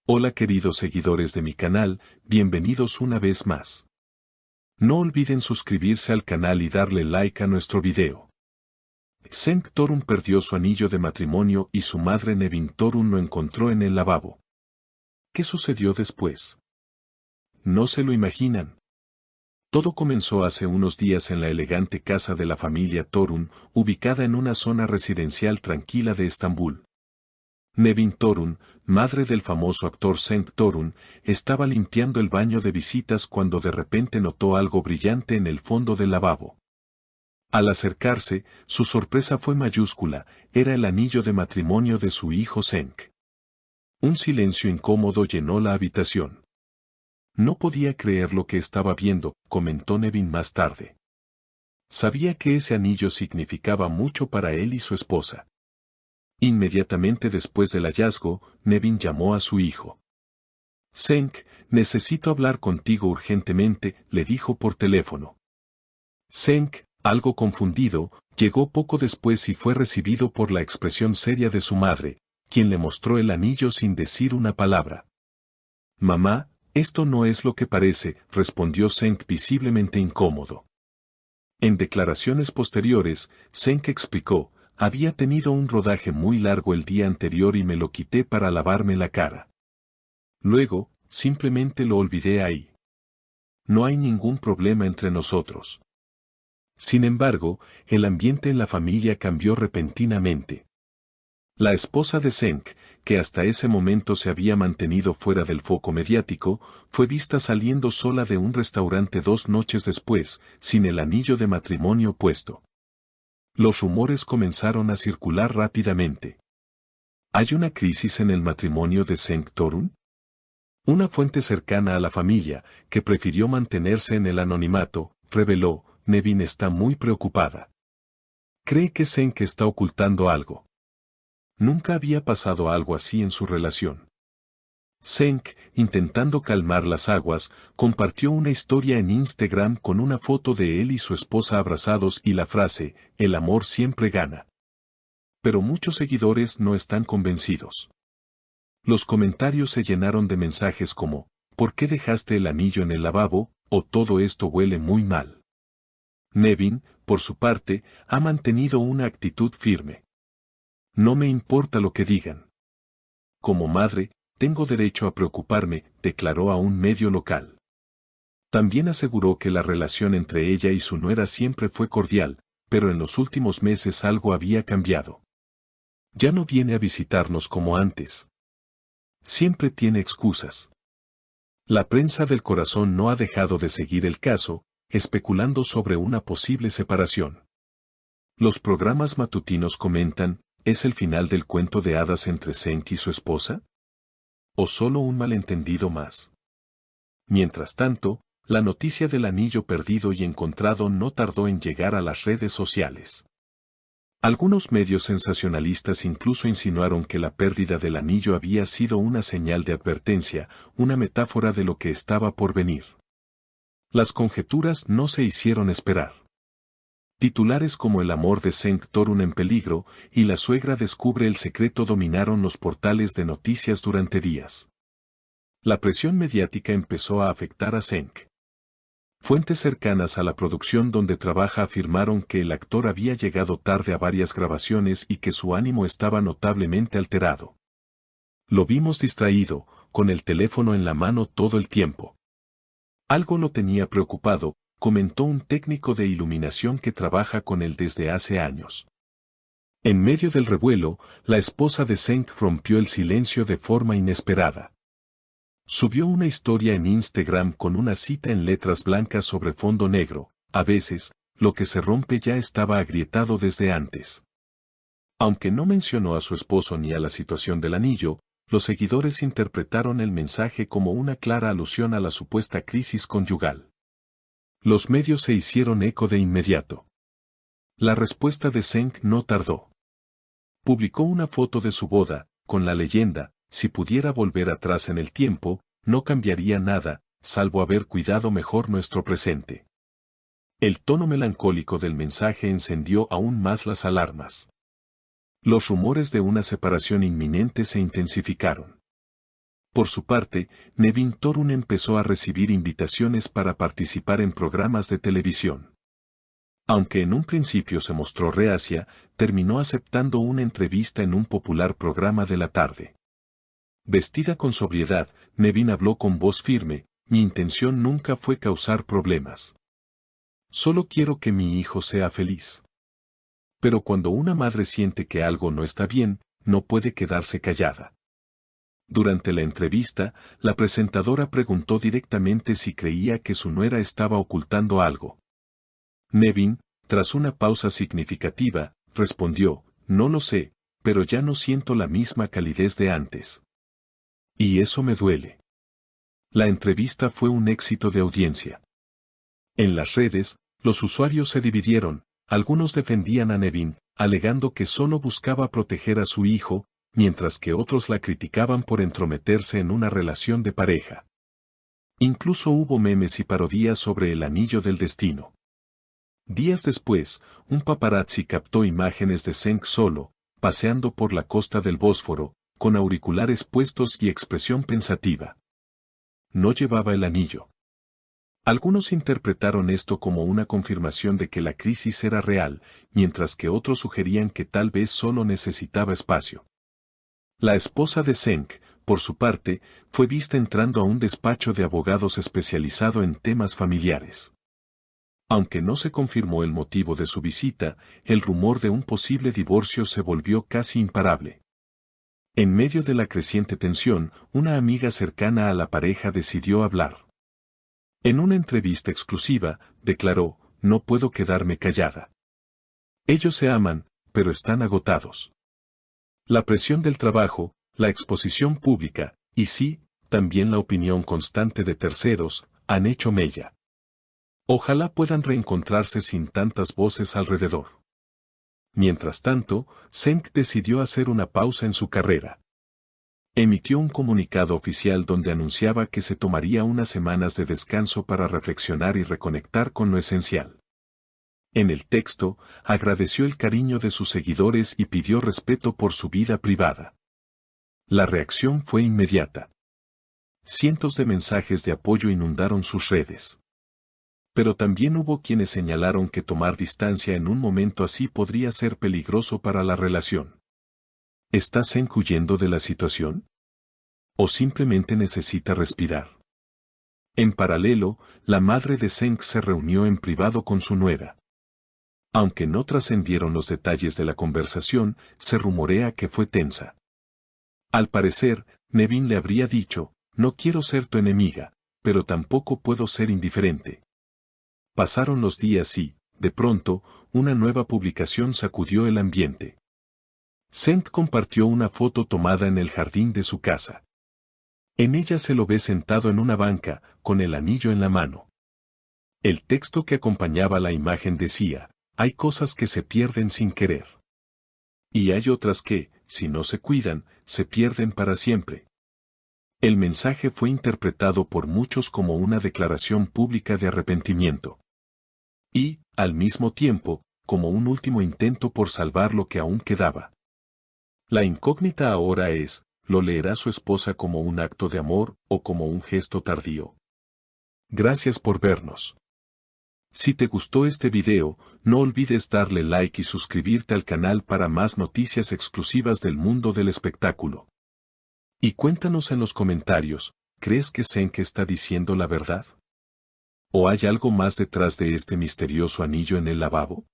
Hola queridos seguidores de mi canal, bienvenidos una vez más. No olviden suscribirse al canal y darle like a nuestro video. Cenk Torun perdió su anillo de matrimonio y su madre Nevin Torun lo encontró en el lavabo. ¿Qué sucedió después? No se lo imaginan. Todo comenzó hace unos días en la elegante casa de la familia Torun, ubicada en una zona residencial tranquila de Estambul. Nevin Torun, madre del famoso actor Cenk Torun, estaba limpiando el baño de visitas cuando de repente notó algo brillante en el fondo del lavabo. Al acercarse, su sorpresa fue mayúscula, era el anillo de matrimonio de su hijo Cenk. Un silencio incómodo llenó la habitación. No podía creer lo que estaba viendo, comentó Nevin más tarde. Sabía que ese anillo significaba mucho para él y su esposa. Inmediatamente después del hallazgo, Nevin llamó a su hijo. Cenk, necesito hablar contigo urgentemente, le dijo por teléfono. Cenk, algo confundido, llegó poco después y fue recibido por la expresión seria de su madre, quien le mostró el anillo sin decir una palabra. Mamá, esto no es lo que parece, respondió Cenk visiblemente incómodo. En declaraciones posteriores, Cenk explicó, había tenido un rodaje muy largo el día anterior y me lo quité para lavarme la cara. Luego, simplemente lo olvidé ahí. No hay ningún problema entre nosotros. Sin embargo, el ambiente en la familia cambió repentinamente. La esposa de Cenk, que hasta ese momento se había mantenido fuera del foco mediático, fue vista saliendo sola de un restaurante 2 noches después, sin el anillo de matrimonio puesto. Los rumores comenzaron a circular rápidamente. ¿Hay una crisis en el matrimonio de Cenk Torun? Una fuente cercana a la familia, que prefirió mantenerse en el anonimato, reveló, Nevin está muy preocupada. Cree que Cenk está ocultando algo. Nunca había pasado algo así en su relación. Cenk, intentando calmar las aguas, compartió una historia en Instagram con una foto de él y su esposa abrazados y la frase, el amor siempre gana. Pero muchos seguidores no están convencidos. Los comentarios se llenaron de mensajes como, ¿por qué dejaste el anillo en el lavabo? O todo esto huele muy mal. Nevin, por su parte, ha mantenido una actitud firme. No me importa lo que digan. Como madre, tengo derecho a preocuparme, declaró a un medio local. También aseguró que la relación entre ella y su nuera siempre fue cordial, pero en los últimos meses algo había cambiado. Ya no viene a visitarnos como antes. Siempre tiene excusas. La prensa del corazón no ha dejado de seguir el caso, especulando sobre una posible separación. Los programas matutinos comentan, ¿es el final del cuento de hadas entre Cenk y su esposa? ¿O solo un malentendido más? Mientras tanto, la noticia del anillo perdido y encontrado no tardó en llegar a las redes sociales. Algunos medios sensacionalistas incluso insinuaron que la pérdida del anillo había sido una señal de advertencia, una metáfora de lo que estaba por venir. Las conjeturas no se hicieron esperar. Titulares como el amor de Cenk Torun en peligro y la suegra descubre el secreto dominaron los portales de noticias durante días. La presión mediática empezó a afectar a Cenk. Fuentes cercanas a la producción donde trabaja afirmaron que el actor había llegado tarde a varias grabaciones y que su ánimo estaba notablemente alterado. Lo vimos distraído, con el teléfono en la mano todo el tiempo. Algo lo tenía preocupado, comentó un técnico de iluminación que trabaja con él desde hace años. En medio del revuelo, la esposa de Cenk rompió el silencio de forma inesperada. Subió una historia en Instagram con una cita en letras blancas sobre fondo negro, a veces, lo que se rompe ya estaba agrietado desde antes. Aunque no mencionó a su esposo ni a la situación del anillo, los seguidores interpretaron el mensaje como una clara alusión a la supuesta crisis conyugal. Los medios se hicieron eco de inmediato. La respuesta de Cenk no tardó. Publicó una foto de su boda, con la leyenda, si pudiera volver atrás en el tiempo, no cambiaría nada, salvo haber cuidado mejor nuestro presente. El tono melancólico del mensaje encendió aún más las alarmas. Los rumores de una separación inminente se intensificaron. Por su parte, Nevin Thorun empezó a recibir invitaciones para participar en programas de televisión. Aunque en un principio se mostró reacia, terminó aceptando una entrevista en un popular programa de la tarde. Vestida con sobriedad, Nevin habló con voz firme: mi intención nunca fue causar problemas. Solo quiero que mi hijo sea feliz. Pero cuando una madre siente que algo no está bien, no puede quedarse callada. Durante la entrevista, la presentadora preguntó directamente si creía que su nuera estaba ocultando algo. Nevin, tras una pausa significativa, respondió: no lo sé, pero ya no siento la misma calidez de antes. Y eso me duele. La entrevista fue un éxito de audiencia. En las redes, los usuarios se dividieron. Algunos defendían a Nevin, alegando que solo buscaba proteger a su hijo, mientras que otros la criticaban por entrometerse en una relación de pareja. Incluso hubo memes y parodias sobre el anillo del destino. Días después, un paparazzi captó imágenes de Cenk solo, paseando por la costa del Bósforo, con auriculares puestos y expresión pensativa. No llevaba el anillo. Algunos interpretaron esto como una confirmación de que la crisis era real, mientras que otros sugerían que tal vez solo necesitaba espacio. La esposa de Cenk, por su parte, fue vista entrando a un despacho de abogados especializado en temas familiares. Aunque no se confirmó el motivo de su visita, el rumor de un posible divorcio se volvió casi imparable. En medio de la creciente tensión, una amiga cercana a la pareja decidió hablar. En una entrevista exclusiva, declaró: no puedo quedarme callada. Ellos se aman, pero están agotados. La presión del trabajo, la exposición pública, y sí, también la opinión constante de terceros, han hecho mella. Ojalá puedan reencontrarse sin tantas voces alrededor. Mientras tanto, Cenk decidió hacer una pausa en su carrera. Emitió un comunicado oficial donde anunciaba que se tomaría unas semanas de descanso para reflexionar y reconectar con lo esencial. En el texto, agradeció el cariño de sus seguidores y pidió respeto por su vida privada. La reacción fue inmediata. Cientos de mensajes de apoyo inundaron sus redes. Pero también hubo quienes señalaron que tomar distancia en un momento así podría ser peligroso para la relación. ¿Está Cenk huyendo de la situación? ¿O simplemente necesita respirar? En paralelo, la madre de Cenk se reunió en privado con su nuera. Aunque no trascendieron los detalles de la conversación, se rumorea que fue tensa. Al parecer, Nevin le habría dicho: no quiero ser tu enemiga, pero tampoco puedo ser indiferente. Pasaron los días y, de pronto, una nueva publicación sacudió el ambiente. Cenk compartió una foto tomada en el jardín de su casa. En ella se lo ve sentado en una banca, con el anillo en la mano. El texto que acompañaba la imagen decía: hay cosas que se pierden sin querer. Y hay otras que, si no se cuidan, se pierden para siempre. El mensaje fue interpretado por muchos como una declaración pública de arrepentimiento. Y, al mismo tiempo, como un último intento por salvar lo que aún quedaba. La incógnita ahora es: ¿lo leerá su esposa como un acto de amor o como un gesto tardío? Gracias por vernos. Si te gustó este video, no olvides darle like y suscribirte al canal para más noticias exclusivas del mundo del espectáculo. Y cuéntanos en los comentarios, ¿crees que Cenk está diciendo la verdad? ¿O hay algo más detrás de este misterioso anillo en el lavabo?